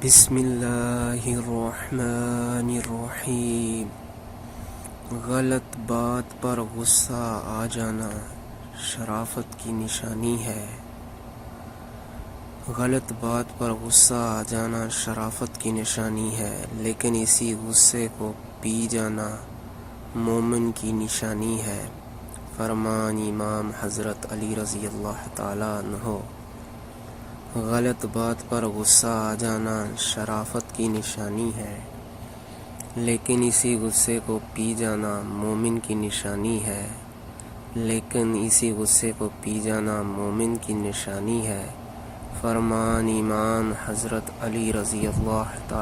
बिस्मिल्लाहिर्रहमानिर्रहीम। गलत बात पर गुस्सा आ जाना शराफत की निशानी है। गलत बात पर गुस्सा आ जाना शराफत की निशानी है, लेकिन इसी गुस्से को पी जाना मोमिन की निशानी है। फरमान इमाम हज़रत अली रज़ी अल्लाह ताला अन्हो। गलत बात पर गुस्सा आ जाना शराफत की निशानी है, लेकिन इसी गुस्से को पी जाना मोमिन की निशानी है। लेकिन इसी गुस्से को पी जाना मोमिन की निशानी है। फरमान इमाम हज़रत अली रज़ी अल्लाह ताला